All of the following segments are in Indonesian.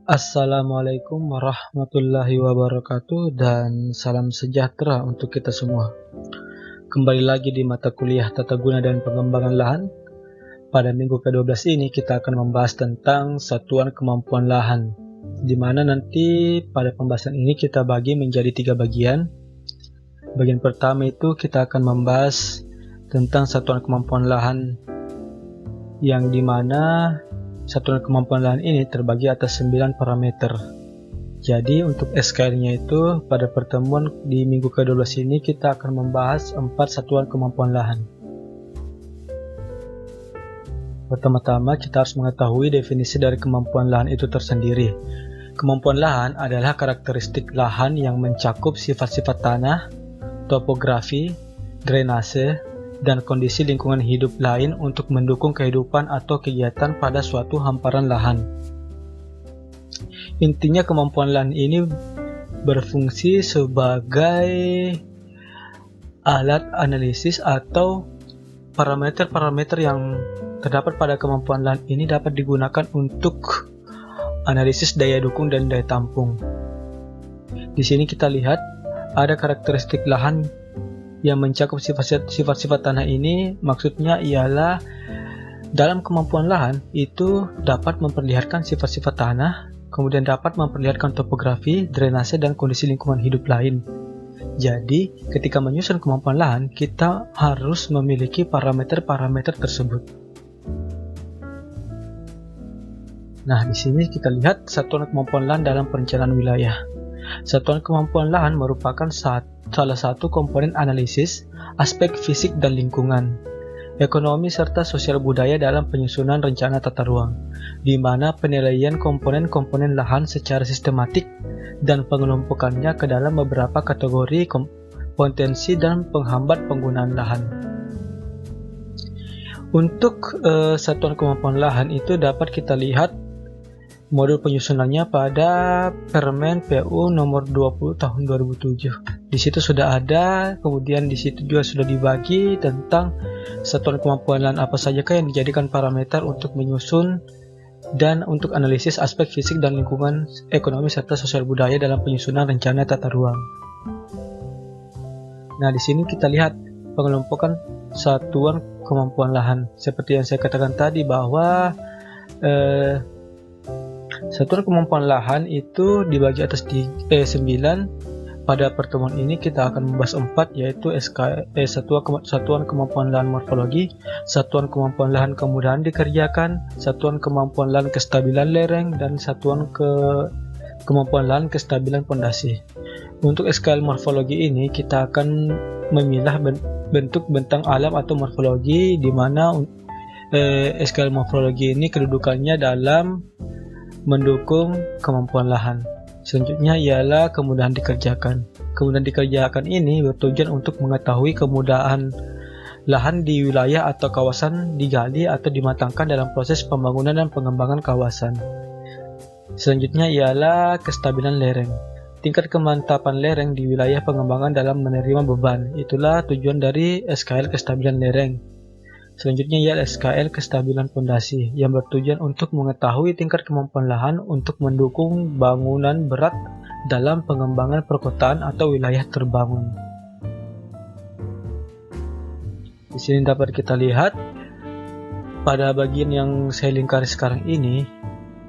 Assalamualaikum warahmatullahi wabarakatuh dan salam sejahtera untuk kita semua. Kembali lagi di mata kuliah Tata Guna dan Pengembangan Lahan. Pada minggu ke-12 ini kita akan membahas tentang satuan kemampuan lahan, di mana nanti pada pembahasan ini kita bagi menjadi 3 bagian. Bagian pertama itu kita akan membahas tentang satuan kemampuan lahan, yang dimana satuan kemampuan lahan ini terbagi atas 9 parameter. Jadi untuk SKL-nya itu pada pertemuan di minggu ke-12 ini kita akan membahas 4 satuan kemampuan lahan. Pertama-tama kita harus mengetahui definisi dari kemampuan lahan itu tersendiri. Kemampuan lahan adalah karakteristik lahan yang mencakup sifat-sifat tanah, topografi, drainase, dan kondisi lingkungan hidup lain untuk mendukung kehidupan atau kegiatan pada suatu hamparan lahan. Intinya kemampuan lahan ini berfungsi sebagai alat analisis atau parameter-parameter yang terdapat pada kemampuan lahan ini dapat digunakan untuk analisis daya dukung dan daya tampung. Di sini kita lihat ada karakteristik lahan yang mencakup sifat-sifat tanah ini. Maksudnya ialah dalam kemampuan lahan itu dapat memperlihatkan sifat-sifat tanah, kemudian dapat memperlihatkan topografi, drainase, dan kondisi lingkungan hidup lain. Jadi ketika menyusun kemampuan lahan kita harus memiliki parameter-parameter tersebut. Nah, di sini kita lihat satuan kemampuan lahan dalam perencanaan wilayah. Satuan kemampuan lahan merupakan salah satu komponen analisis aspek fisik dan lingkungan, ekonomi serta sosial budaya dalam penyusunan rencana tata ruang, di mana penilaian komponen-komponen lahan secara sistematik dan pengelompokannya ke dalam beberapa kategori potensi dan penghambat penggunaan lahan. Untuk satuan kemampuan lahan itu dapat kita lihat modul penyusunannya pada Permen PU nomor 20 tahun 2007. Di situ sudah ada, kemudian di situ juga sudah dibagi tentang satuan kemampuan lahan apa sajakah yang dijadikan parameter untuk menyusun dan untuk analisis aspek fisik dan lingkungan, ekonomi serta sosial budaya dalam penyusunan rencana tata ruang. Nah, di sini kita lihat pengelompokan satuan kemampuan lahan. Seperti yang saya katakan tadi bahwa satuan kemampuan lahan itu dibagi atas 9. Pada pertemuan ini kita akan membahas 4, yaitu satuan kemampuan lahan morfologi, satuan kemampuan lahan kemudahan dikerjakan, satuan kemampuan lahan kestabilan lereng, dan satuan kemampuan lahan kestabilan pondasi. Untuk skala morfologi ini kita akan memilah bentuk bentang alam atau morfologi, di mana skala morfologi ini kedudukannya dalam mendukung kemampuan lahan. Selanjutnya ialah kemudahan dikerjakan. Kemudahan dikerjakan ini bertujuan untuk mengetahui kemudahan lahan di wilayah atau kawasan digali atau dimatangkan dalam proses pembangunan dan pengembangan kawasan. Selanjutnya ialah kestabilan lereng. Tingkat kemantapan lereng di wilayah pengembangan dalam menerima beban. Itulah tujuan dari SKL kestabilan lereng. Selanjutnya ialah SKL kestabilan pondasi yang bertujuan untuk mengetahui tingkat kemampuan lahan untuk mendukung bangunan berat dalam pengembangan perkotaan atau wilayah terbangun. Di sini dapat kita lihat pada bagian yang saya lingkari sekarang ini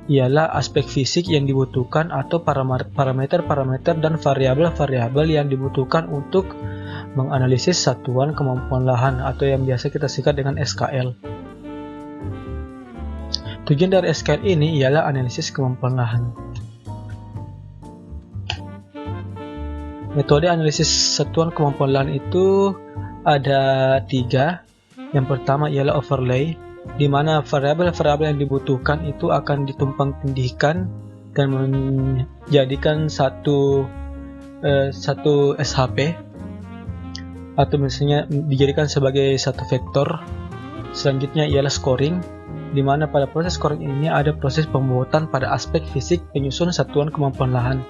ialah aspek fisik yang dibutuhkan atau parameter-parameter dan variabel-variabel yang dibutuhkan untuk menganalisis satuan kemampuan lahan atau yang biasa kita singkat dengan SKL. Tujuan dari SKL ini ialah analisis kemampuan lahan. Metode analisis satuan kemampuan lahan itu ada 3. Yang pertama ialah overlay, di mana variabel-variabel yang dibutuhkan itu akan ditumpang tindihkan dan menjadikan satu SHP, atau misalnya dijadikan sebagai satu vektor. Selanjutnya ialah scoring, di mana pada proses scoring ini ada proses pembuatan pada aspek fisik penyusun satuan kemampuan lahan.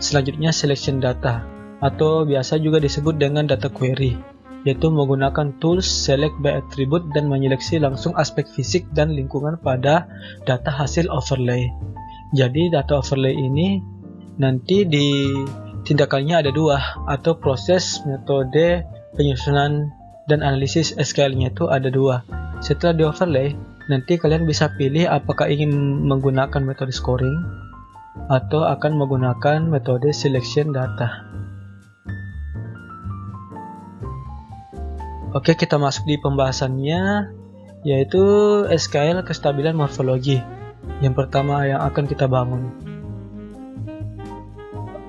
Selanjutnya selection data, atau biasa juga disebut dengan data query. yaitu menggunakan tools select by attribute dan menyeleksi langsung aspek fisik dan lingkungan pada data hasil overlay. Jadi data overlay ini nanti di tindakannya ada dua, atau proses metode penyusunan dan analisis SQL-nya itu ada dua. Setelah di overlay, nanti kalian bisa pilih apakah ingin menggunakan metode scoring atau akan menggunakan metode selection data. Oke, kita masuk di pembahasannya, yaitu SQL kestabilan morfologi. Yang pertama yang akan kita bangun.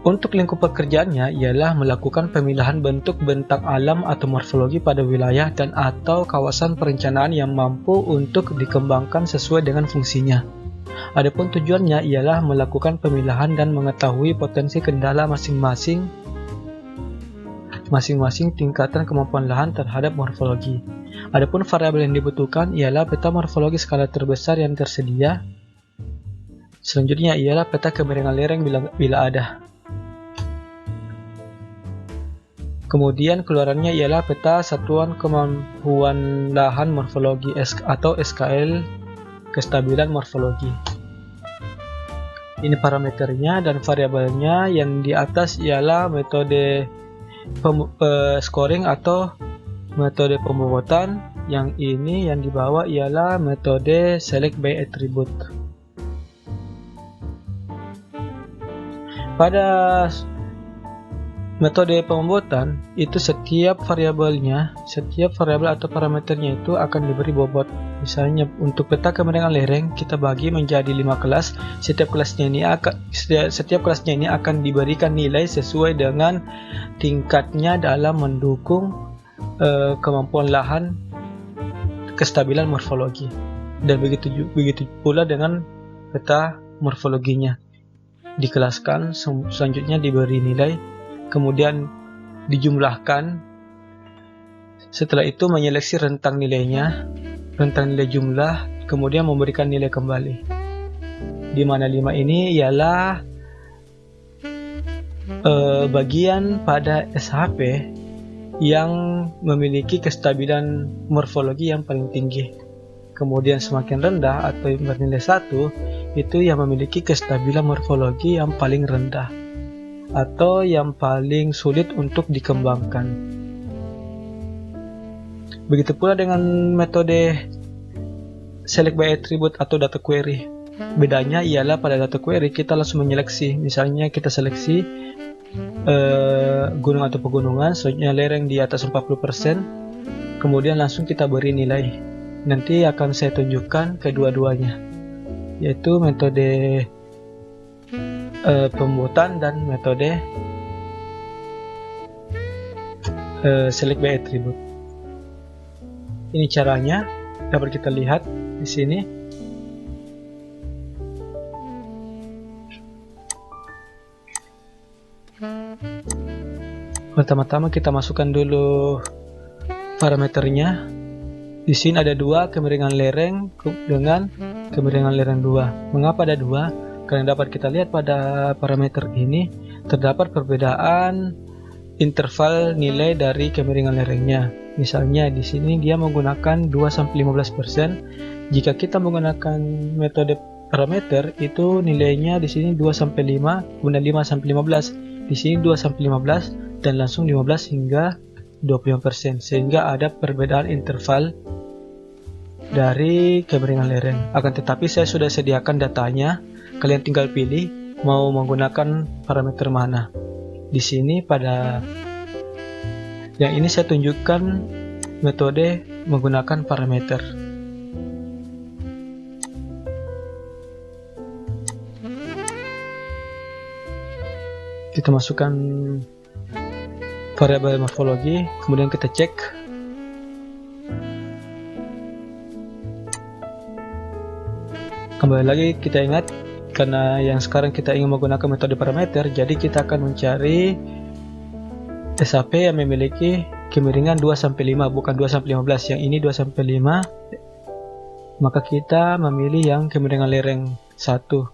Untuk lingkup pekerjaannya ialah melakukan pemilahan bentuk bentang alam atau morfologi pada wilayah dan atau kawasan perencanaan yang mampu untuk dikembangkan sesuai dengan fungsinya. Adapun tujuannya ialah melakukan pemilahan dan mengetahui potensi kendala masing-masing tingkatan kemampuan lahan terhadap morfologi. Adapun variabel yang dibutuhkan ialah peta morfologi skala terbesar yang tersedia. Selanjutnya ialah peta kemiringan lereng bila ada. Kemudian keluarannya ialah peta satuan kemampuan lahan morfologi atau SKL kestabilan morfologi. Ini parameternya dan variabelnya. Yang di atas ialah metode scoring atau metode pembobotan. Yang ini yang di bawah ialah metode select by attribute. Pada metode pembobotan itu setiap variabel atau parameternya itu akan diberi bobot. Misalnya untuk peta kemiringan lereng kita bagi menjadi 5 kelas. Setiap kelasnya ini akan diberikan nilai sesuai dengan tingkatnya dalam mendukung kemampuan lahan kestabilan morfologi. Dan begitu pula dengan peta morfologinya. Dikelaskan, selanjutnya diberi nilai, kemudian dijumlahkan. Setelah itu menyeleksi rentang nilai jumlah, kemudian memberikan nilai kembali. Di mana 5 ini ialah bagian pada SHP yang memiliki kestabilan morfologi yang paling tinggi. Kemudian semakin rendah atau bernilai 1 itu yang memiliki kestabilan morfologi yang paling rendah atau yang paling sulit untuk dikembangkan. Begitu pula dengan metode select by attribute atau data query. Bedanya ialah pada data query kita langsung menyeleksi. Misalnya kita seleksi gunung atau pegunungan, selanjutnya lereng di atas 40%, kemudian langsung kita beri nilai. Nanti akan saya tunjukkan kedua-duanya, yaitu metode pembobotan dan metode select by attribute. Ini caranya, dapat kita lihat di sini. Pertama-tama kita masukkan dulu parameternya. Di sini ada 2, kemiringan lereng dengan kemiringan lereng 2. Mengapa ada 2? Karena dapat kita lihat pada parameter ini terdapat perbedaan interval nilai dari kemiringan lerengnya. Misalnya di sini dia menggunakan 2-15%. Jika kita menggunakan metode parameter itu nilainya di sini 2-5, kemudian 5-15. Di sini 2-15 dan langsung 15 hingga 25%, sehingga ada perbedaan interval dari kemiringan lereng. Akan tetapi saya sudah sediakan datanya, kalian tinggal pilih mau menggunakan parameter mana. Di sini pada yang ini saya tunjukkan metode menggunakan parameter. Kita masukkan variabel morfologi, kemudian kita cek. Kembali lagi kita ingat, karena yang sekarang kita ingin menggunakan metode parameter, jadi kita akan mencari SHP yang memiliki kemiringan 2-5, bukan 2-15. Yang ini 2-5, maka kita memilih yang kemiringan lereng 1.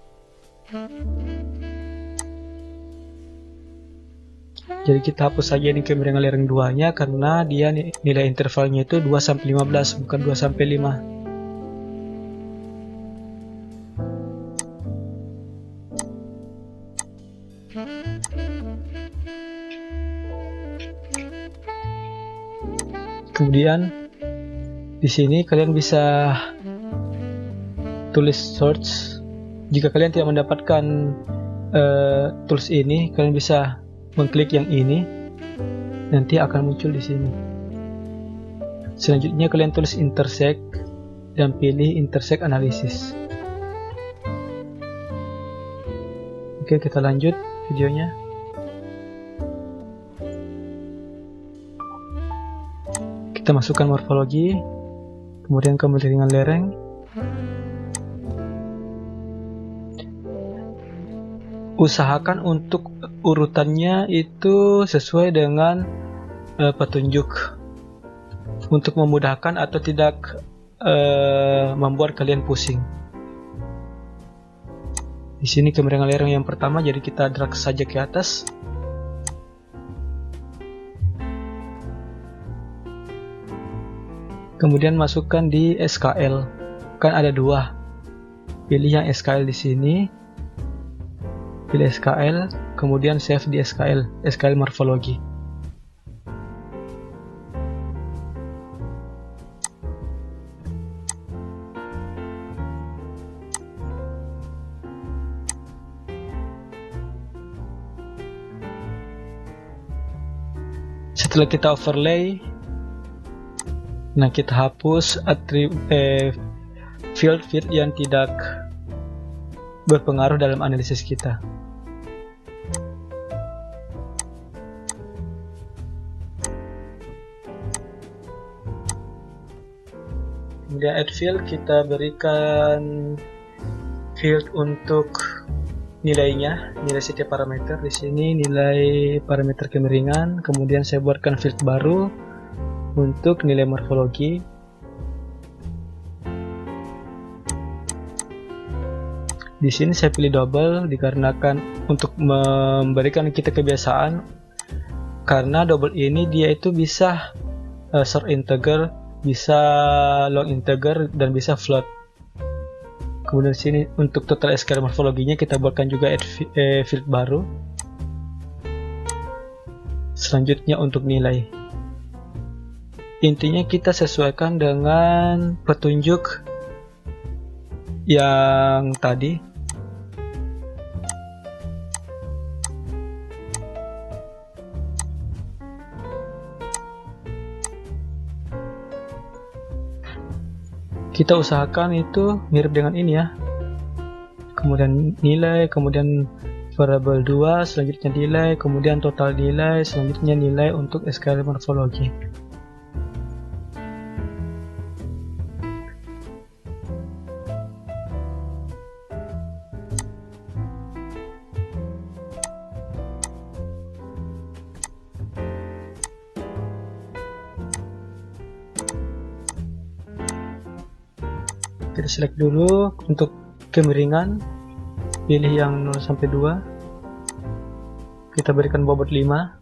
Jadi kita hapus saja ini kemiringan lereng 2-nya karena dia nilai intervalnya itu 2-15 bukan 2-5. Kemudian di sini kalian bisa tulis search. Jika kalian tidak mendapatkan tools ini, kalian bisa mengklik yang ini, nanti akan muncul di sini. Selanjutnya kalian tulis intersect dan pilih intersect analysis. Oke, kita lanjut videonya. Kita masukkan morfologi, kemudian kemiringan lereng. Usahakan untuk urutannya itu sesuai dengan petunjuk untuk memudahkan atau tidak membuat kalian pusing. Di sini kemiringan lereng yang pertama, jadi kita drag saja ke atas. Kemudian masukkan di SKL, kan ada dua. Pilih yang SKL di sini, pilih SKL, kemudian save di SKL morfologi. Setelah kita overlay, nah kita hapus field yang tidak berpengaruh dalam analisis kita. Kemudian add field, kita berikan field untuk nilainya, nilai setiap parameter. Di sini nilai parameter kemiringan, kemudian saya buatkan field baru untuk nilai morfologi. Di sini saya pilih double dikarenakan untuk memberikan kita kebiasaan, karena double ini dia itu bisa short integer, bisa long integer, dan bisa float. Kemudian di sini untuk total SKL morfologinya kita buatkan juga add field baru. Selanjutnya untuk nilai, intinya kita sesuaikan dengan petunjuk yang tadi. Kita usahakan itu mirip dengan ini ya. Kemudian nilai, kemudian variable 2, selanjutnya nilai, kemudian total nilai, selanjutnya nilai untuk SKL morfologi. Kita select dulu untuk kemiringan, pilih yang 0-2, kita berikan bobot 5,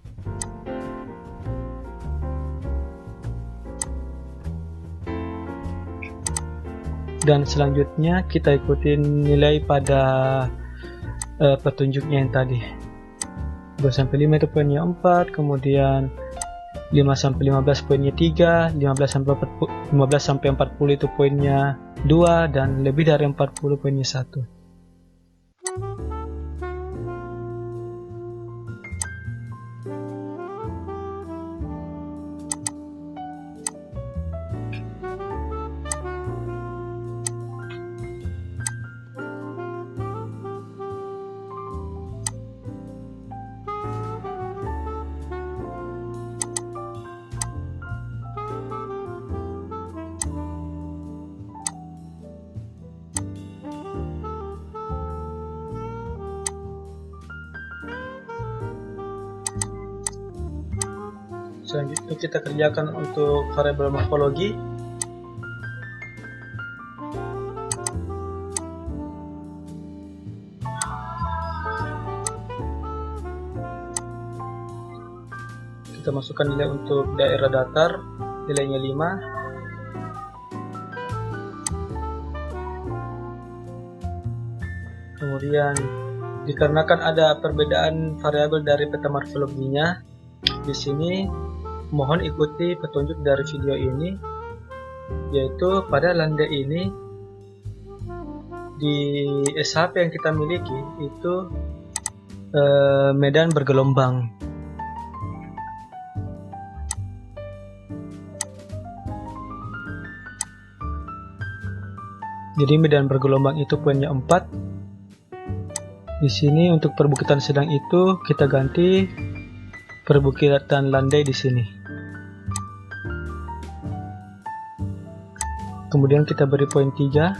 dan selanjutnya kita ikutin nilai pada petunjuknya yang tadi. 2-5 itu poinnya 4, kemudian 5-15 poinnya 3, 15-40 itu poinnya 2, dan lebih dari 40 poinnya 1. Selanjutnya kita kerjakan untuk variabel morfologi. kita masukkan nilai untuk daerah datar, nilainya 5. Kemudian dikarenakan ada perbedaan variabel dari peta morfologinya, di sini mohon ikuti petunjuk dari video ini, yaitu pada landai ini di SHP yang kita miliki itu medan bergelombang. Jadi medan bergelombang itu poinnya 4. Di sini untuk perbukitan sedang itu kita ganti perbukitan landai di sini. Kemudian kita beri poin 3.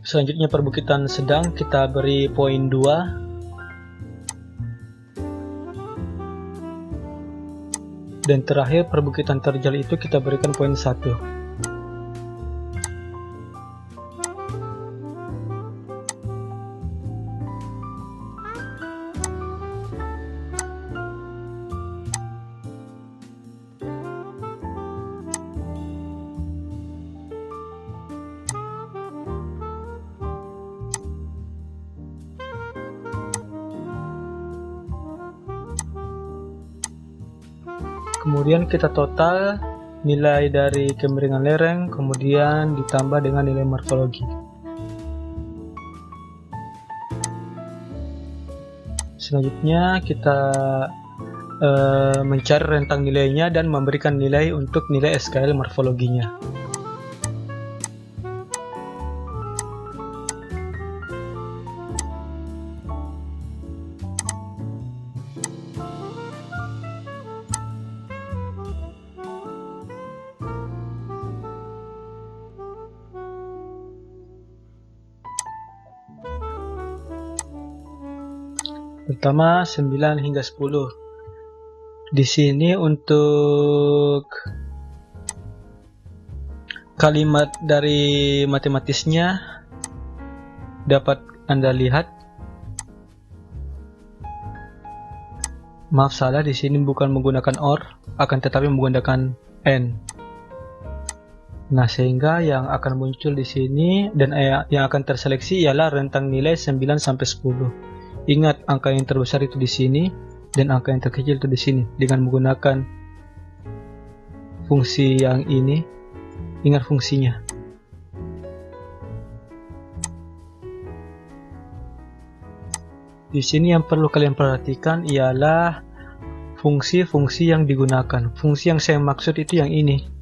Selanjutnya perbukitan sedang kita beri poin 2. Dan terakhir perbukitan terjal itu kita berikan poin 1. Kemudian kita total nilai dari kemiringan lereng, kemudian ditambah dengan nilai morfologi. Selanjutnya kita mencari rentang nilainya dan memberikan nilai untuk nilai SKL morfologinya. Pertama 9 hingga 10. Di sini untuk kalimat dari matematisnya dapat Anda lihat. Maaf salah, di sini bukan menggunakan OR, akan tetapi menggunakan N. Nah, sehingga yang akan muncul di sini dan yang akan terseleksi ialah rentang nilai 9 sampai 10. Ingat, angka yang terbesar itu di sini dan angka yang terkecil itu di sini. Dengan menggunakan fungsi yang ini, ingat fungsinya. Di sini yang perlu kalian perhatikan ialah fungsi-fungsi yang digunakan. Fungsi yang saya maksud itu yang ini.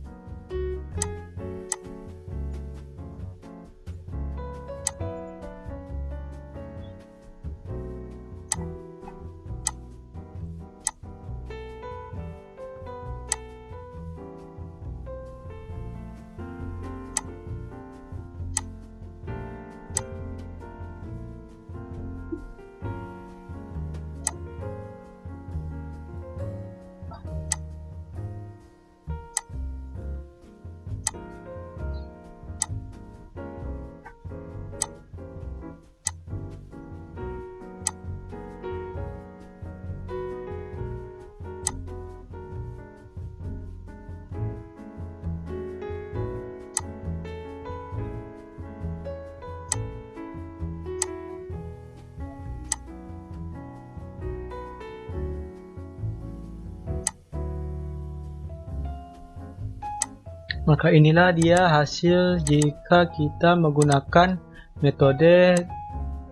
Maka inilah dia hasil jika kita menggunakan metode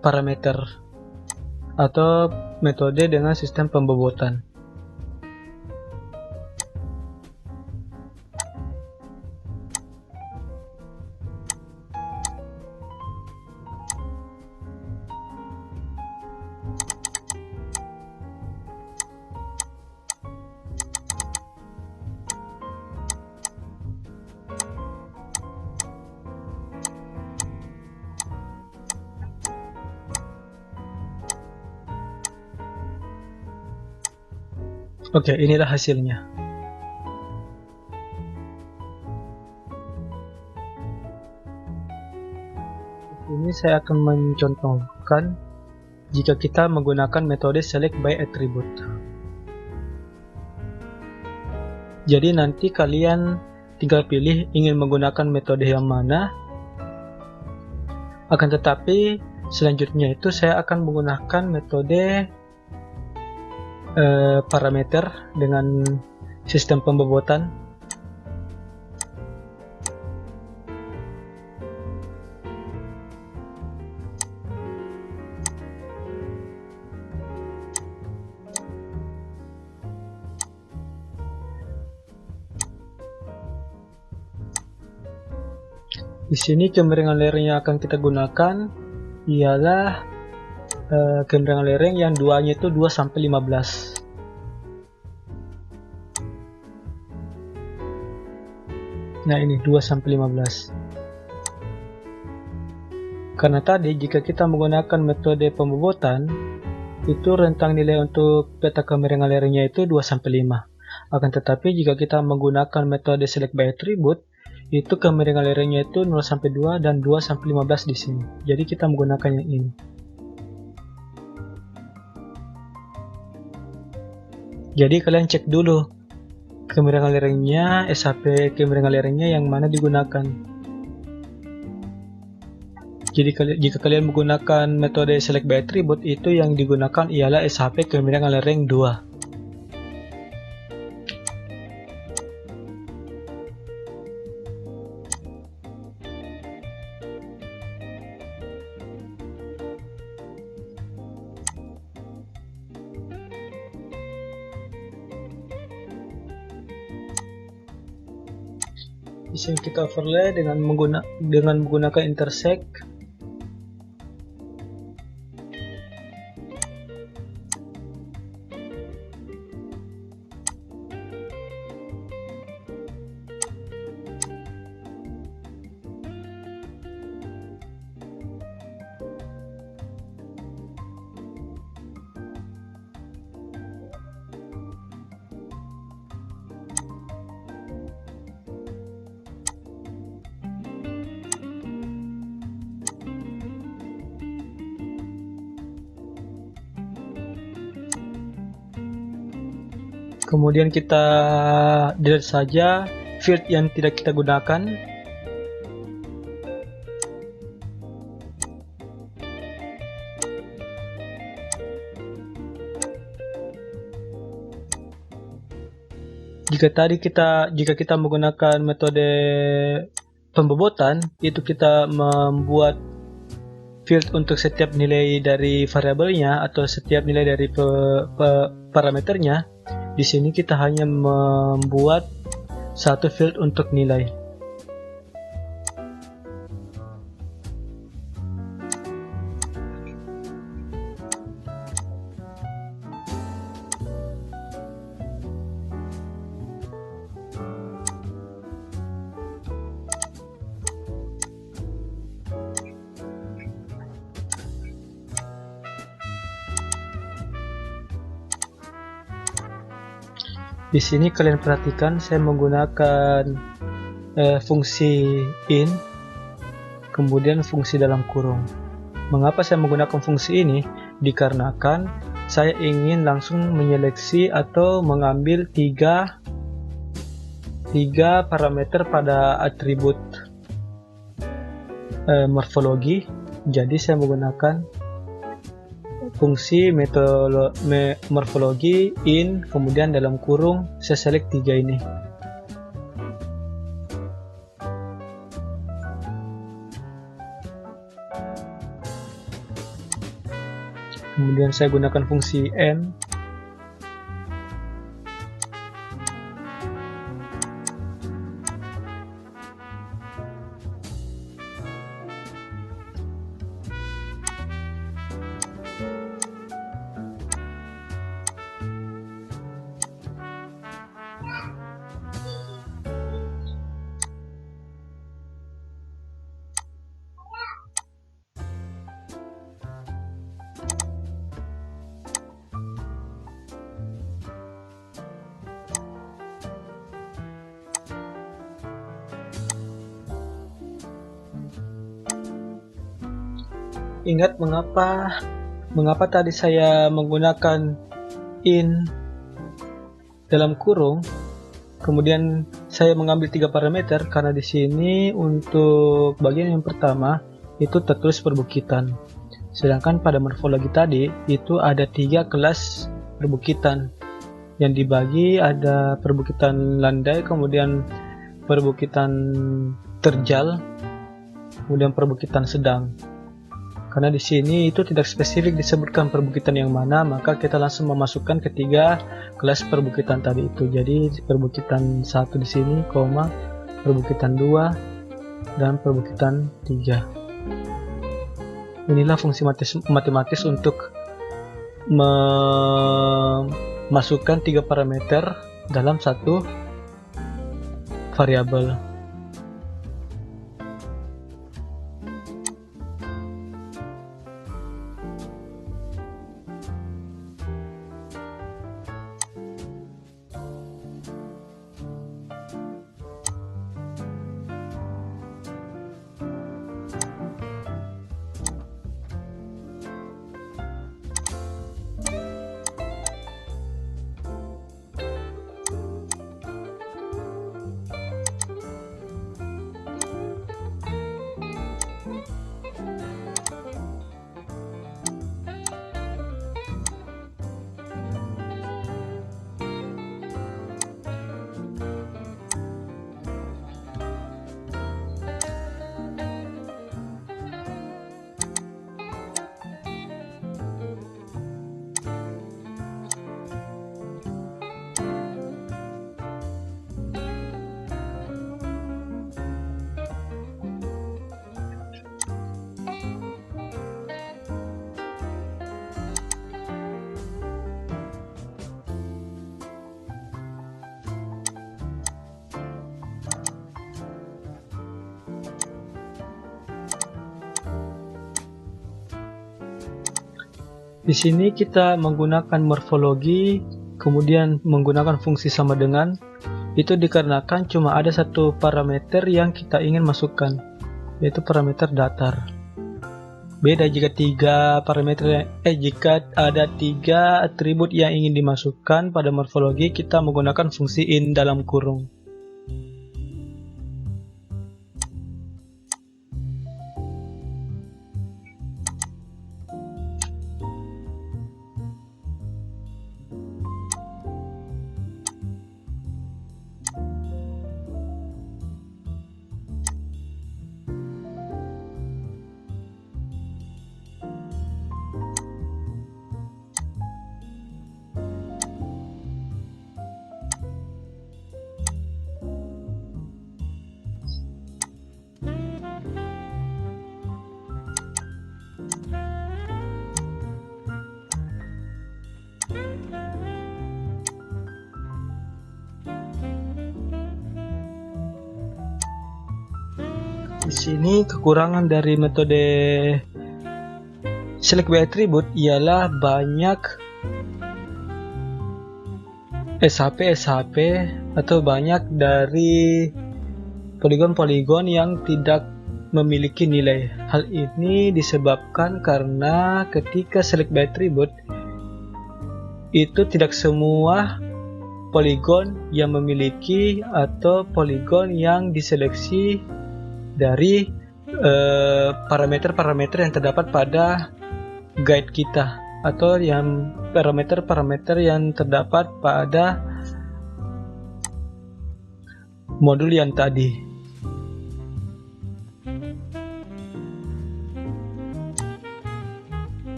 parameter atau metode dengan sistem pembobotan. Oke, inilah hasilnya. ini saya akan mencontohkan jika kita menggunakan metode select by attribute. Jadi nanti kalian tinggal pilih ingin menggunakan metode yang mana. Akan tetapi selanjutnya itu saya akan menggunakan metode parameter dengan sistem pembobotan. Di sini kemiringan lereng yang akan kita gunakan ialah kemiringan lereng yang duanya itu 2 sampai 15. Nah, ini 2 sampai 15. Karena tadi jika kita menggunakan metode pembobotan, itu rentang nilai untuk peta kemiringan lerengnya itu 2 sampai 5. Akan tetapi jika kita menggunakan metode select by attribute, itu kemiringan lerengnya itu 0 sampai 2 dan 2 sampai 15 di sini. Jadi kita menggunakan yang ini. Jadi kalian cek dulu kemiringan lerengnya, SHP kemiringan lerengnya yang mana digunakan. Jadi jika kalian menggunakan metode select by attribute, itu yang digunakan ialah SHP kemiringan lereng 2. Di sini kita overlay dengan menggunakan intersect. Kemudian kita delete saja field yang tidak kita gunakan. Jika kita menggunakan metode pembobotan, itu kita membuat field untuk setiap nilai dari variabelnya atau setiap nilai dari parameternya. Di sini kita hanya membuat satu field untuk nilai. Di sini kalian perhatikan saya menggunakan fungsi in, kemudian fungsi dalam kurung. Mengapa saya menggunakan fungsi ini? Dikarenakan saya ingin langsung menyeleksi atau mengambil tiga parameter pada atribut morfologi. Jadi saya menggunakan fungsi morfologi in, kemudian dalam kurung saya select 3 ini. Kemudian saya gunakan fungsi m. ingat mengapa tadi saya menggunakan in dalam kurung, kemudian saya mengambil 3 parameter karena di sini untuk bagian yang pertama itu tertulis perbukitan, sedangkan pada morfologi tadi itu ada 3 kelas perbukitan yang dibagi, ada perbukitan landai, kemudian perbukitan terjal, kemudian perbukitan sedang. Karena di sini itu tidak spesifik disebutkan perbukitan yang mana, maka kita langsung memasukkan ketiga kelas perbukitan tadi itu. Jadi perbukitan 1 di sini, perbukitan 2 dan perbukitan 3. Inilah fungsi matematis untuk memasukkan 3 parameter dalam satu variabel. Di sini kita menggunakan morfologi, kemudian menggunakan fungsi sama dengan. Itu dikarenakan cuma ada satu parameter yang kita ingin masukkan, yaitu parameter datar. Beda jika jika ada 3 atribut yang ingin dimasukkan pada morfologi, kita menggunakan fungsi in dalam kurung. Di sini kekurangan dari metode select by attribute ialah banyak SHP atau banyak dari poligon-poligon yang tidak memiliki nilai. Hal ini disebabkan karena ketika select by attribute itu tidak semua poligon yang memiliki atau poligon yang diseleksi dari parameter-parameter yang terdapat pada guide kita atau yang parameter-parameter yang terdapat pada modul yang tadi.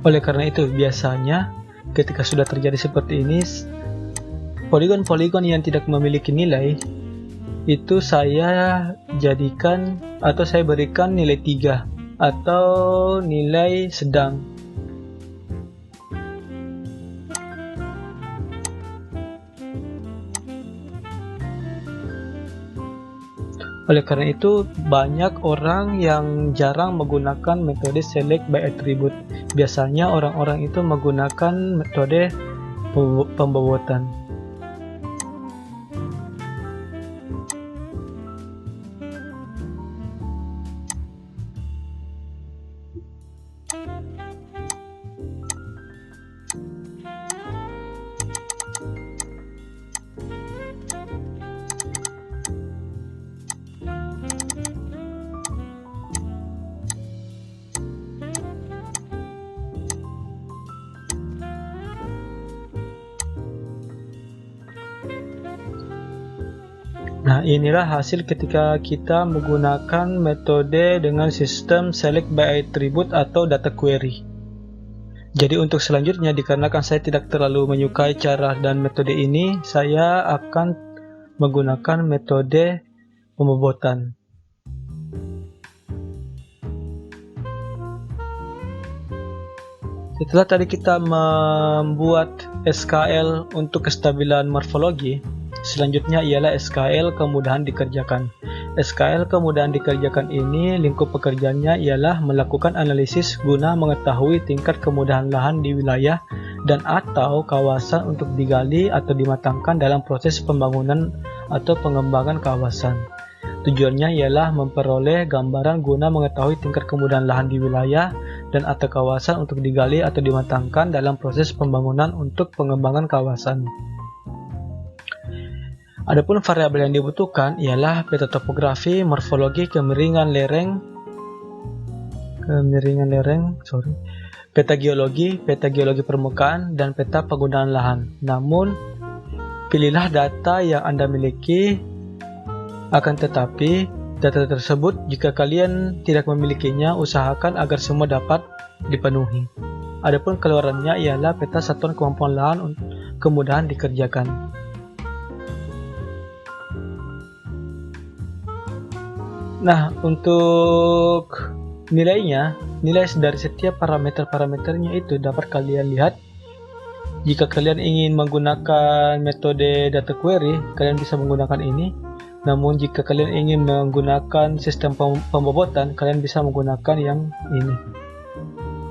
Oleh karena itu, biasanya ketika sudah terjadi seperti ini, poligon-poligon yang tidak memiliki nilai itu saya jadikan atau saya berikan nilai 3 atau nilai sedang. Oleh karena itu, banyak orang yang jarang menggunakan metode select by attribute. Biasanya orang-orang itu menggunakan metode pembobotan. inilah hasil ketika kita menggunakan metode dengan sistem select by attribute atau data query. Jadi untuk selanjutnya, dikarenakan saya tidak terlalu menyukai cara dan metode ini, saya akan menggunakan metode pembobotan. Setelah tadi kita membuat SKL untuk kestabilan morfologi, selanjutnya ialah SKL kemudahan dikerjakan. SKL kemudahan dikerjakan ini lingkup pekerjaannya ialah melakukan analisis guna mengetahui tingkat kemudahan lahan di wilayah dan atau kawasan untuk digali atau dimatangkan dalam proses pembangunan atau pengembangan kawasan. Tujuannya ialah memperoleh gambaran guna mengetahui tingkat kemudahan lahan di wilayah dan atau kawasan untuk digali atau dimatangkan dalam proses pembangunan untuk pengembangan kawasan. Adapun variabel yang dibutuhkan ialah peta topografi, morfologi, kemiringan lereng, peta geologi permukaan, dan peta penggunaan lahan. Namun, pilihlah data yang Anda miliki. Akan tetapi, data tersebut jika kalian tidak memilikinya, usahakan agar semua dapat dipenuhi. Adapun keluarannya ialah peta satuan kemampuan lahan kemudahan dikerjakan. Nah, untuk nilainya, nilai dari setiap parameternya itu dapat kalian lihat. Jika kalian ingin menggunakan metode data query, kalian bisa menggunakan ini. Namun jika kalian ingin menggunakan sistem pembobotan, kalian bisa menggunakan yang ini.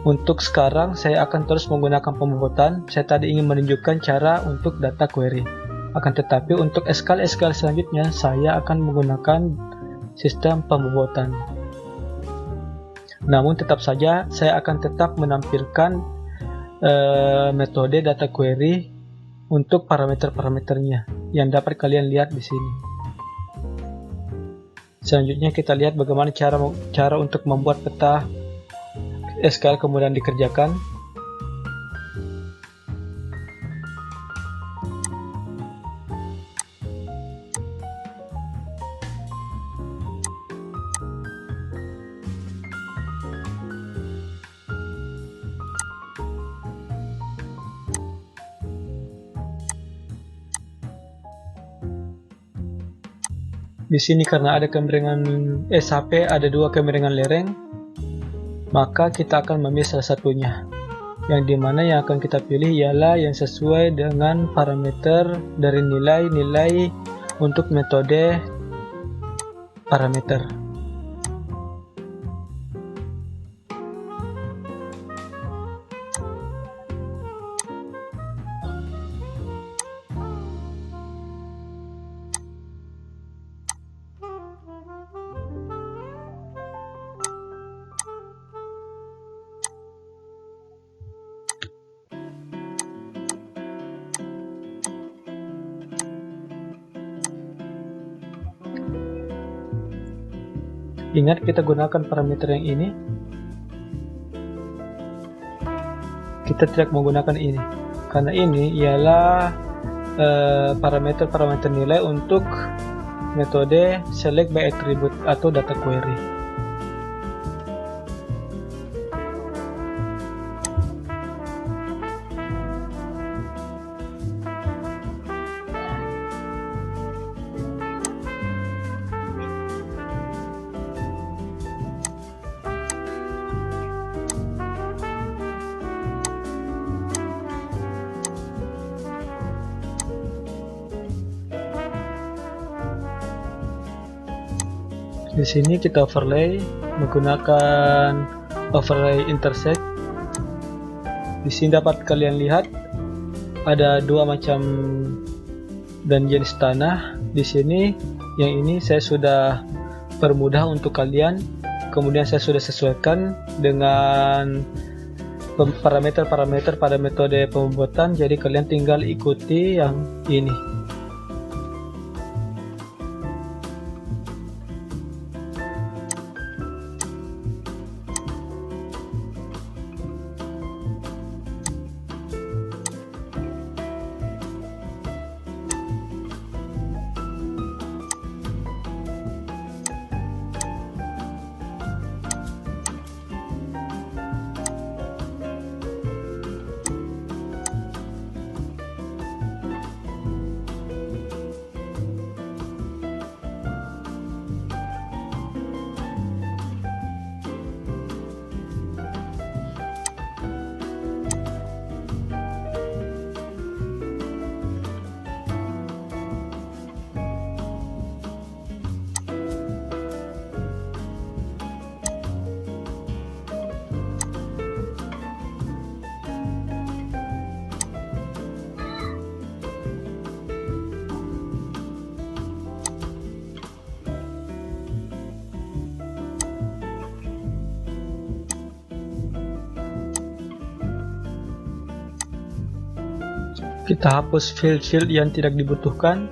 Untuk sekarang saya akan terus menggunakan pembobotan. Saya tadi ingin menunjukkan cara untuk data query. Akan tetapi untuk SKL selanjutnya saya akan menggunakan sistem pembobotan. Namun tetap saja saya akan tetap menampilkan metode data query untuk parameternya yang dapat kalian lihat di sini. Selanjutnya kita lihat bagaimana cara untuk membuat peta SKL kemudian dikerjakan. Di sini karena ada kemiringan SHP, ada dua kemiringan lereng, maka kita akan memilih salah satunya. Yang dimana yang akan kita pilih ialah yang sesuai dengan parameter dari nilai-nilai untuk metode parameter. Ingat kita gunakan parameter yang ini. Kita tidak menggunakan ini karena ini ialah parameter nilai untuk metode select by attribute atau data query. Di sini kita overlay menggunakan overlay intersect. Di sini dapat kalian lihat ada dua macam dan jenis tanah. Di sini yang ini saya sudah permudah untuk kalian. Kemudian saya sudah sesuaikan dengan parameter-parameter pada metode pembuatan. Jadi kalian tinggal ikuti yang ini. Kita hapus field-field yang tidak dibutuhkan.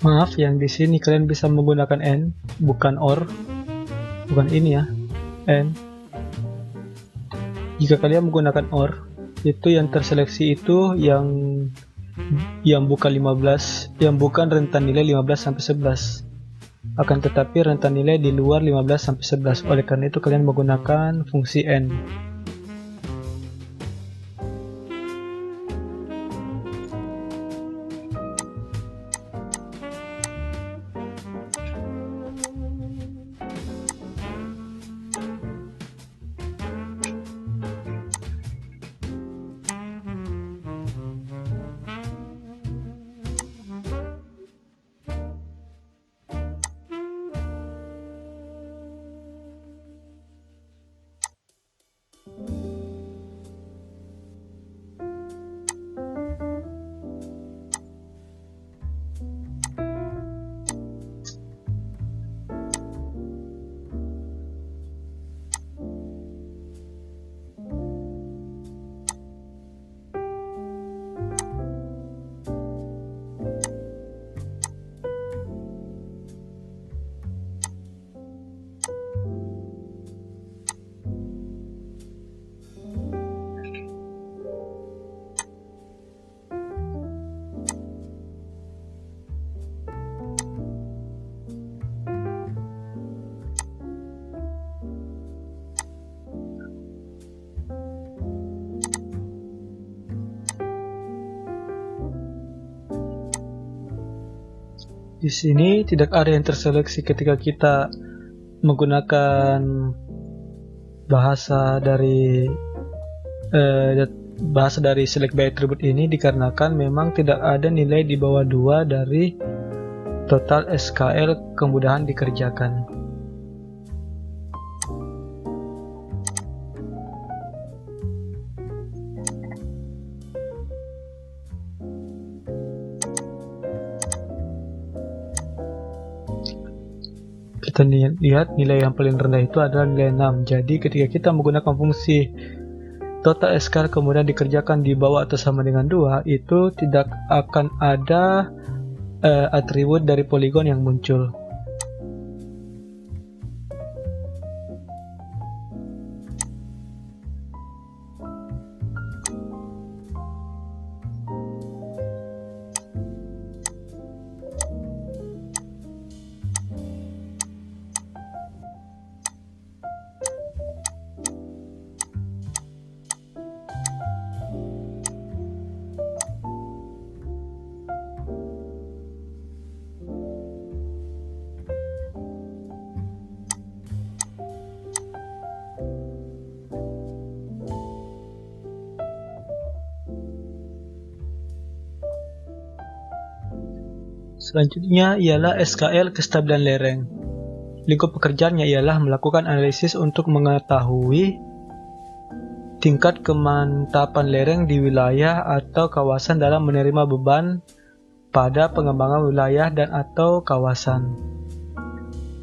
Maaf, yang di sini kalian bisa menggunakan and, bukan or. Bukan ini ya, and. Jika kalian menggunakan or, itu yang terseleksi itu yang bukan 15, yang bukan rentan nilai 15 sampai 11. Akan tetapi rentan nilai di luar 15 sampai 11. Oleh karena itu kalian menggunakan fungsi and. Di sini tidak ada yang terseleksi ketika kita menggunakan bahasa dari select by attribute ini, dikarenakan memang tidak ada nilai di bawah 2 dari total SKL kemudahan dikerjakan. Kita lihat nilai yang paling rendah itu adalah nilai 6. Jadi ketika kita menggunakan fungsi total SKL kemudian dikerjakan di bawah atau sama dengan 2, itu tidak akan ada atribut dari poligon yang muncul. Selanjutnya ialah SKL kestabilan lereng. Lingkup pekerjaannya ialah melakukan analisis untuk mengetahui tingkat kemantapan lereng di wilayah atau kawasan dalam menerima beban pada pengembangan wilayah dan atau kawasan.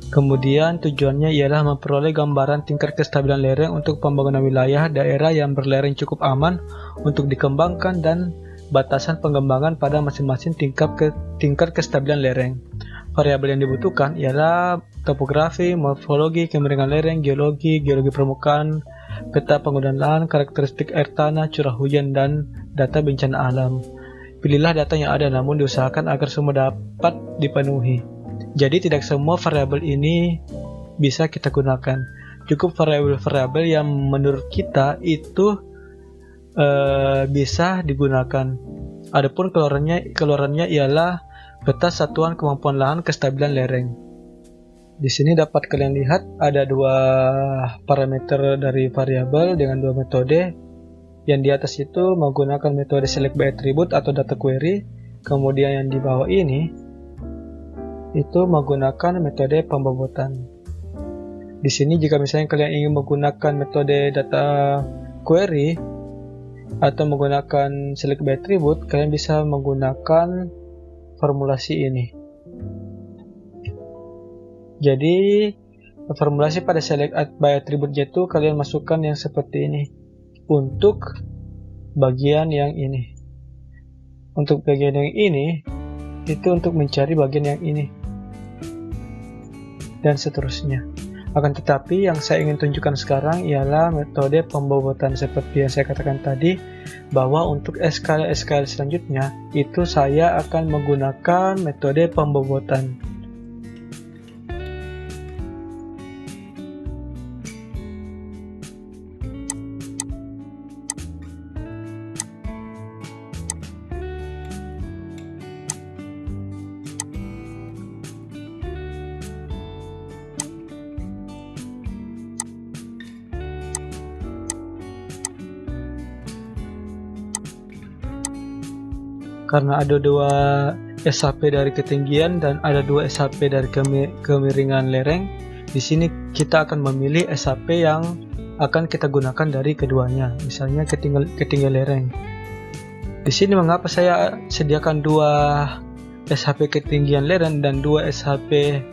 Kemudian tujuannya ialah memperoleh gambaran tingkat kestabilan lereng untuk pembangunan wilayah daerah yang berlereng cukup aman untuk dikembangkan dan batasan pengembangan pada masing-masing tingkat kestabilan lereng. Variabel yang dibutuhkan ialah topografi, morfologi, kemiringan lereng, geologi permukaan, peta penggunaan lahan, karakteristik air tanah, curah hujan, dan data bencana alam. Pilihlah data yang ada namun diusahakan agar semua dapat dipenuhi. Jadi tidak semua variabel ini bisa kita gunakan. Cukup variabel-variabel yang menurut kita itu bisa digunakan. Adapun keluarannya ialah peta satuan kemampuan lahan kestabilan lereng. Di sini dapat kalian lihat ada dua parameter dari variabel dengan dua metode. Yang di atas itu menggunakan metode select by attribute atau data query. Kemudian yang di bawah ini itu menggunakan metode pembobotan. Di sini jika misalnya kalian ingin menggunakan metode data query atau menggunakan select by attribute, kalian bisa menggunakan formulasi ini. Jadi formulasi pada select by attribute itu kalian masukkan yang seperti ini untuk bagian yang ini. Untuk bagian yang ini itu untuk mencari bagian yang ini, dan seterusnya. Akan tetapi yang saya ingin tunjukkan sekarang ialah metode pembobotan seperti yang saya katakan tadi, bahwa untuk SKL selanjutnya itu saya akan menggunakan metode pembobotan. Karena ada 2 SHP dari ketinggian dan ada 2 SHP dari kemiringan lereng, di sini kita akan memilih SHP yang akan kita gunakan dari keduanya, misalnya ketinggian lereng. Di sini mengapa saya sediakan 2 SHP ketinggian lereng dan 2 SHP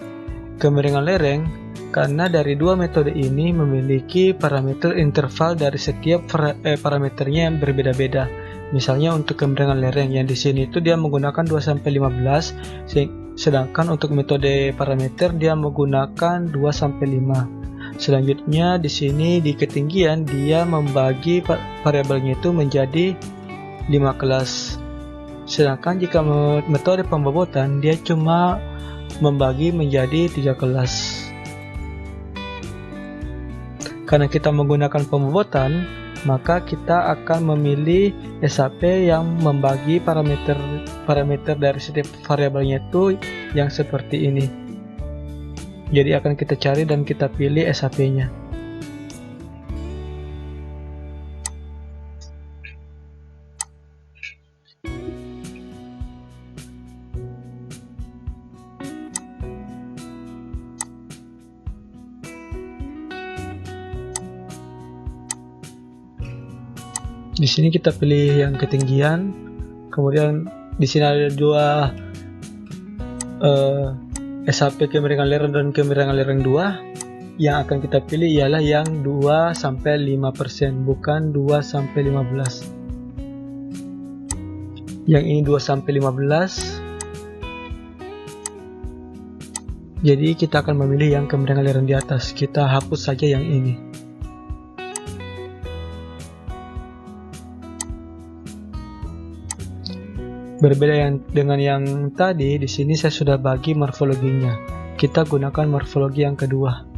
kemiringan lereng? Karena dari 2 metode ini memiliki parameter interval dari setiap parameternya yang berbeda-beda. Misalnya untuk kemiringan lereng yang di sini itu dia menggunakan 2-15, sedangkan untuk metode parameter dia menggunakan 2-5. Selanjutnya di sini di ketinggian dia membagi variabelnya itu menjadi 5 kelas. Sedangkan jika metode pembobotan dia cuma membagi menjadi 3 kelas. Karena kita menggunakan pembobotan, maka kita akan memilih SHP yang membagi parameter dari setiap variabelnya itu yang seperti ini. Jadi akan kita cari dan kita pilih SHP-nya. Di sini kita pilih yang ketinggian, kemudian di sini ada 2 SHP kemiringan lereng dan kemiringan lereng 2. Yang akan kita pilih ialah yang 2-5%, bukan 2-15. Yang ini 2-15. Jadi kita akan memilih yang kemiringan lereng di atas. Kita hapus saja yang ini. Berbeda dengan yang tadi, di sini saya sudah bagi morfologinya. Kita gunakan morfologi yang kedua.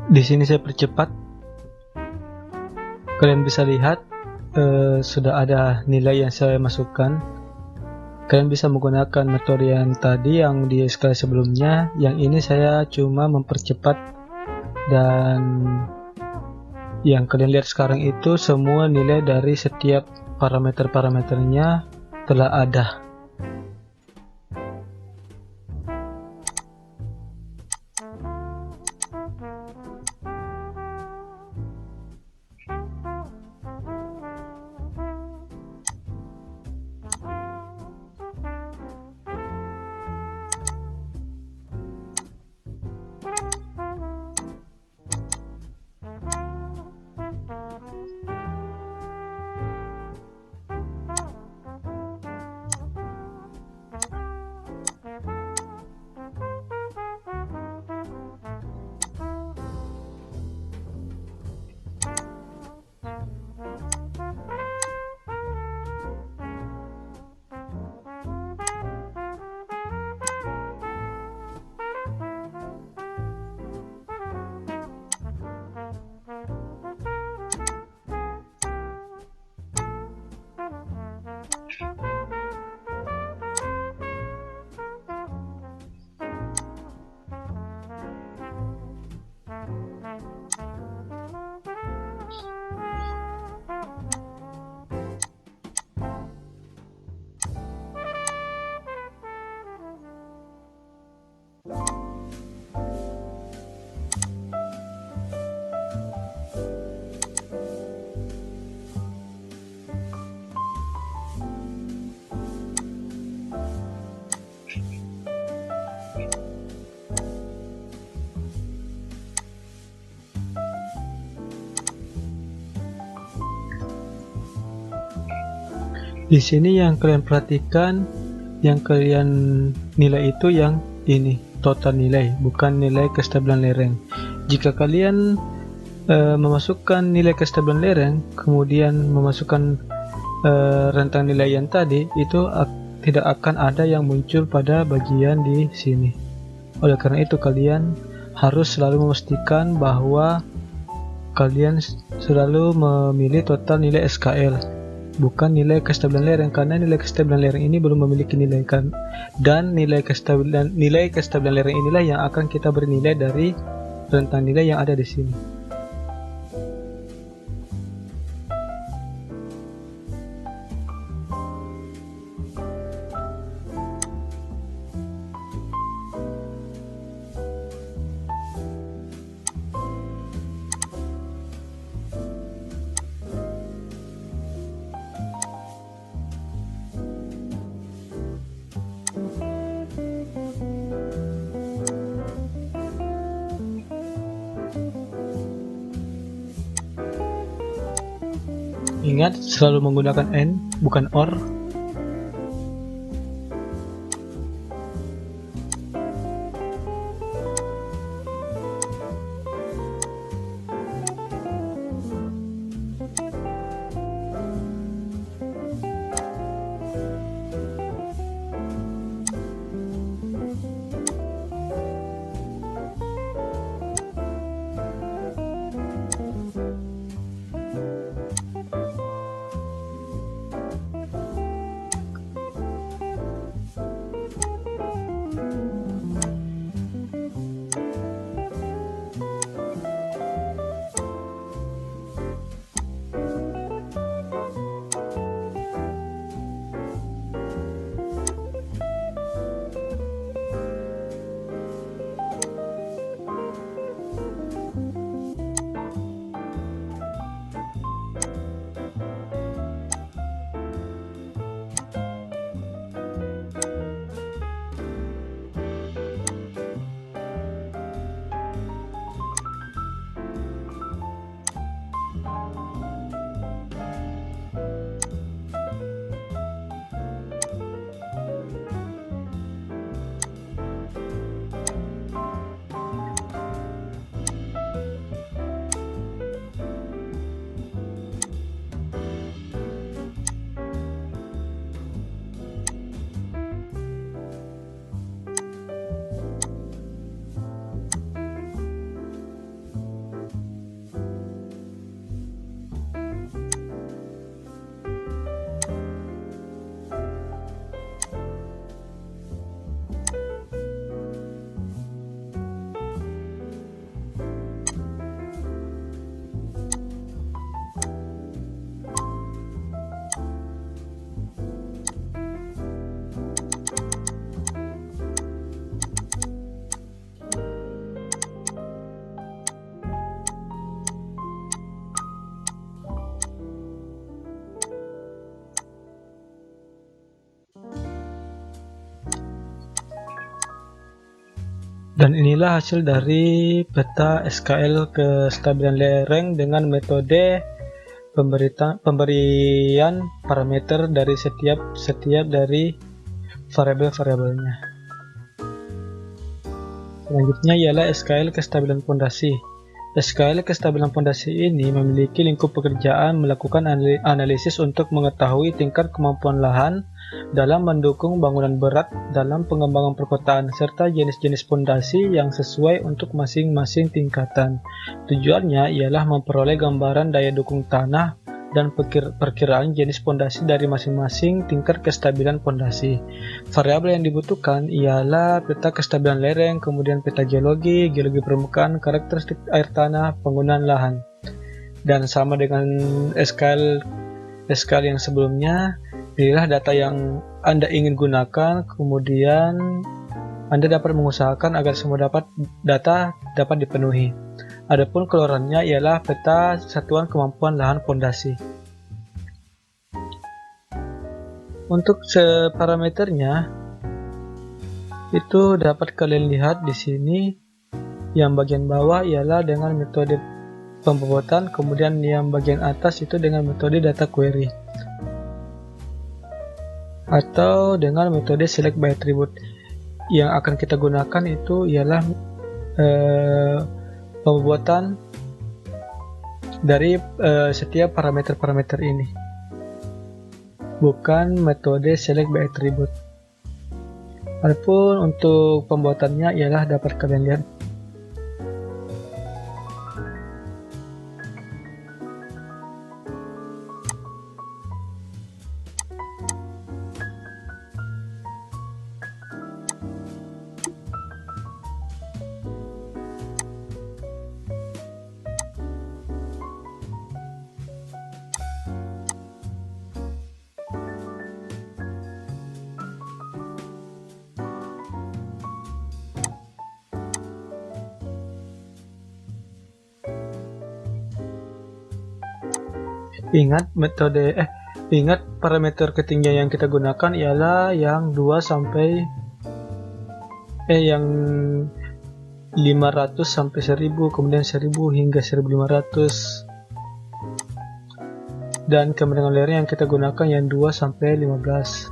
Di sini saya percepat. Kalian bisa lihat sudah ada nilai yang saya masukkan. Kalian bisa menggunakan metode yang tadi yang di skala sebelumnya. Yang ini saya cuma mempercepat, dan yang kalian lihat sekarang itu semua nilai dari setiap parameter-parameternya telah ada. Di sini yang kalian perhatikan, yang kalian nilai itu yang ini, total nilai, bukan nilai kestabilan lereng. Jika kalian memasukkan nilai kestabilan lereng, kemudian memasukkan rentang nilai yang tadi, itu tidak akan ada yang muncul pada bagian di sini. Oleh karena itu, kalian harus selalu memastikan bahwa kalian selalu memilih total nilai SKL, bukan nilai kestabilan lereng, karena nilai kestabilan lereng ini belum memiliki nilai kan, dan nilai kestabilan lereng inilah yang akan kita bernilai dari rentang nilai yang ada di sini. Ingat, selalu menggunakan AND, bukan OR. Dan inilah hasil dari peta SKL kestabilan lereng dengan metode pemberian parameter dari setiap dari variabel-variabelnya. Selanjutnya ialah SKL kestabilan fondasi. SKL kestabilan fondasi ini memiliki lingkup pekerjaan melakukan analisis untuk mengetahui tingkat kemampuan lahan dalam mendukung bangunan berat dalam pengembangan perkotaan, serta jenis-jenis fondasi yang sesuai untuk masing-masing tingkatan. Tujuannya ialah memperoleh gambaran daya dukung tanah dan perkiraan jenis fondasi dari masing-masing tingkat kestabilan fondasi. Variabel yang dibutuhkan ialah peta kestabilan lereng, kemudian peta geologi permukaan, karakteristik air tanah, penggunaan lahan. Dan sama dengan SKL yang sebelumnya, pilihlah data yang Anda ingin gunakan, kemudian Anda dapat mengusahakan agar semua data dapat dipenuhi. Adapun keluarannya ialah peta satuan kemampuan lahan fondasi. Untuk parameternya itu dapat kalian lihat di sini. Yang bagian bawah ialah dengan metode pembobotan, kemudian yang bagian atas itu dengan metode data query atau dengan metode select by attribute. Yang akan kita gunakan itu ialah pembobotan dari setiap parameter-parameter ini, bukan metode select by attribute. Adapun untuk pembuatannya ialah dapat kalian lihat. Ingat parameter ketinggian yang kita gunakan ialah yang 500 sampai 1000, kemudian 1000 hingga 1500. Dan kemudian layernya yang kita gunakan yang 2 sampai 15.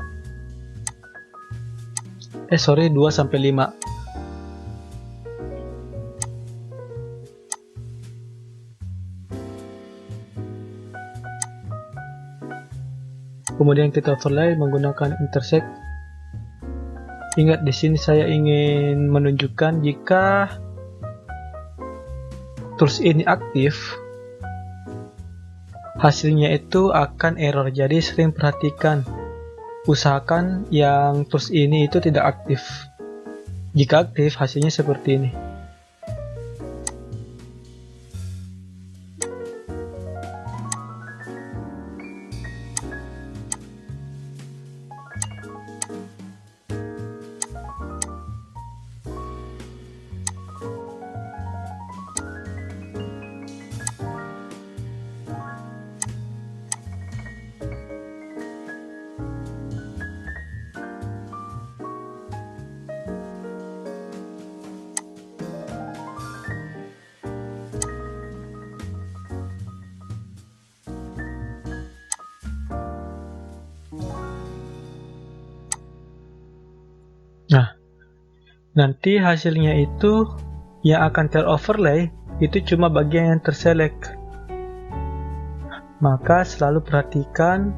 2 sampai 5. Kemudian kita overlay menggunakan intersect. Ingat, di sini saya ingin menunjukkan jika tools ini aktif, hasilnya itu akan error. Jadi sering perhatikan, usahakan yang tools ini itu tidak aktif. Jika aktif, hasilnya seperti ini. Nah, nanti hasilnya itu yang akan teroverlay itu cuma bagian yang terselect. Maka selalu perhatikan,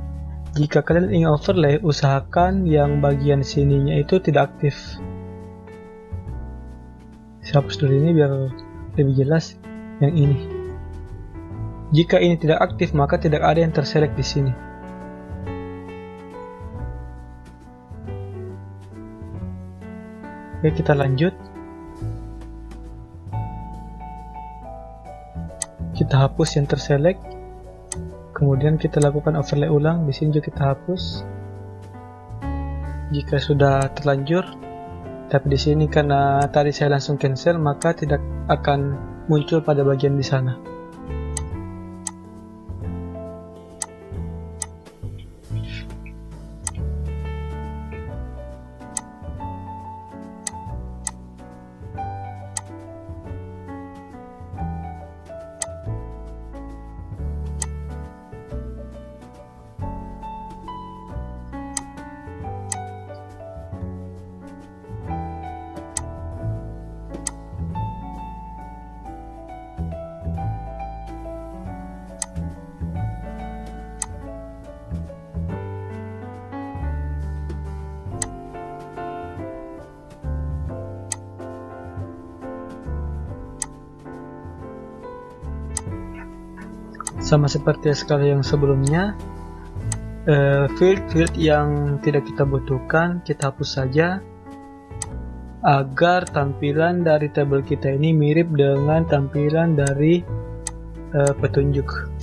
jika kalian ingin overlay, usahakan yang bagian sininya itu tidak aktif. Saya hapus dulu ini biar lebih jelas. Yang ini, jika ini tidak aktif, maka tidak ada yang terselect di sini. Oke, kita lanjut. Kita hapus yang terselect. Kemudian kita lakukan overlay ulang. Di sini juga kita hapus jika sudah terlanjur. Tapi di sini karena tadi saya langsung cancel, maka tidak akan muncul pada bagian di sana. Sama seperti skala yang sebelumnya, field yang tidak kita butuhkan kita hapus saja, agar tampilan dari tabel kita ini mirip dengan tampilan dari petunjuk.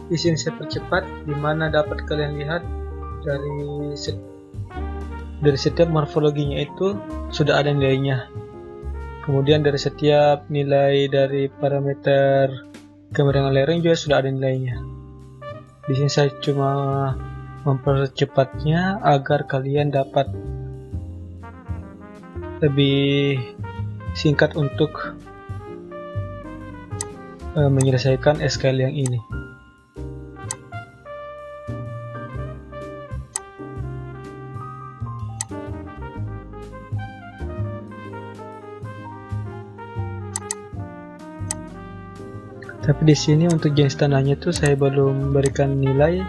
Di sini saya percepat, di mana dapat kalian lihat dari setiap morfologinya itu sudah ada nilainya. Kemudian dari setiap nilai dari parameter kemiringan lereng juga sudah ada nilainya. Di sini saya cuma mempercepatnya agar kalian dapat lebih singkat untuk menyelesaikan SKL yang ini. Tapi di sini untuk jenis tanahnya tuh saya belum berikan nilai.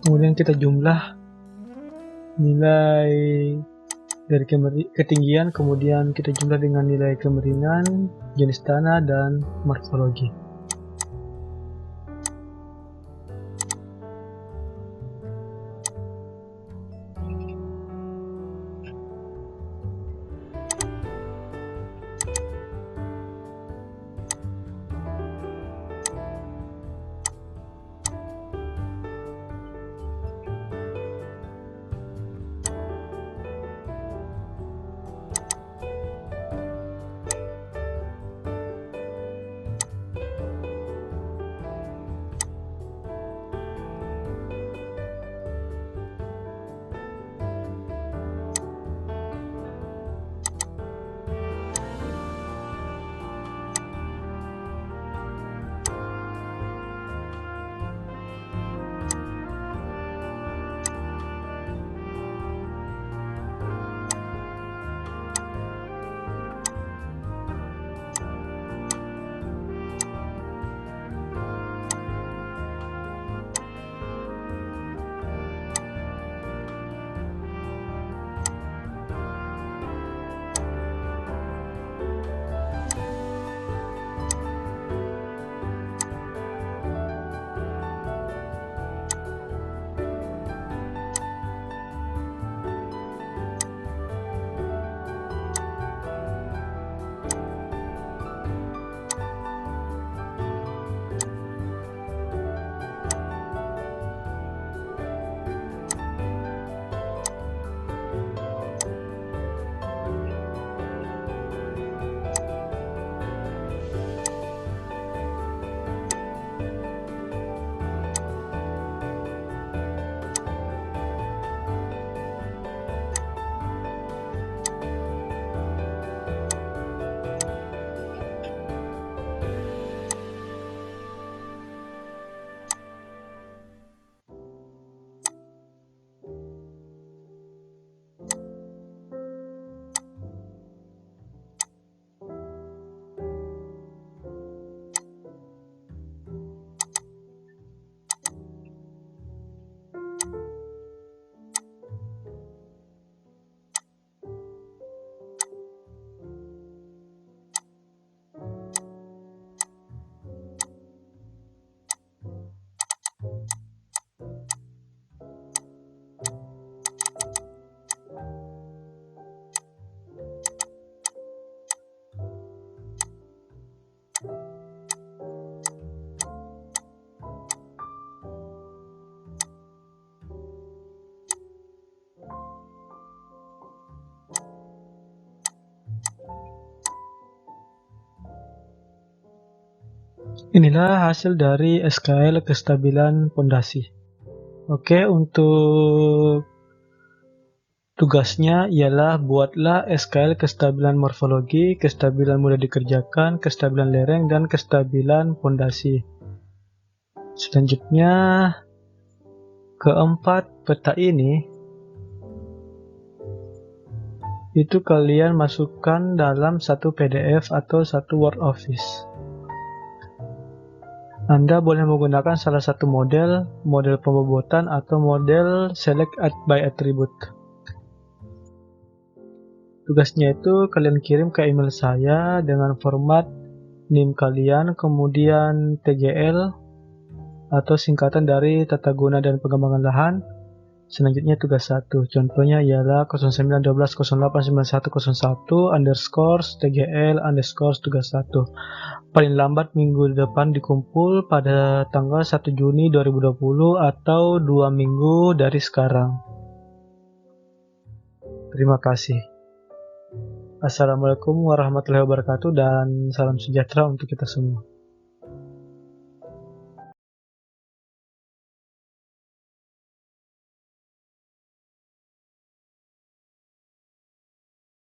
Kemudian kita jumlah nilai dari ketinggian, kemudian kita jumlah dengan nilai kemiringan, jenis tanah, dan morfologi. Inilah hasil dari SKL kestabilan pondasi. Oke, untuk tugasnya ialah buatlah SKL kestabilan morfologi, kestabilan mudah dikerjakan, kestabilan lereng, dan kestabilan pondasi. Selanjutnya, keempat peta ini itu kalian masukkan dalam satu PDF atau satu Word Office. Anda boleh menggunakan salah satu model pembobotan atau model select by attribute. Tugasnya itu kalian kirim ke email saya dengan format NIM kalian, kemudian TGL atau singkatan dari tata guna dan pengembangan lahan. Selanjutnya tugas 1, contohnya ialah 0912089101 underscore TGL underscore tugas 1. Paling lambat minggu depan dikumpul pada tanggal 1 Juni 2020 atau 2 minggu dari sekarang. Terima kasih. Assalamualaikum warahmatullahi wabarakatuh dan salam sejahtera untuk kita semua.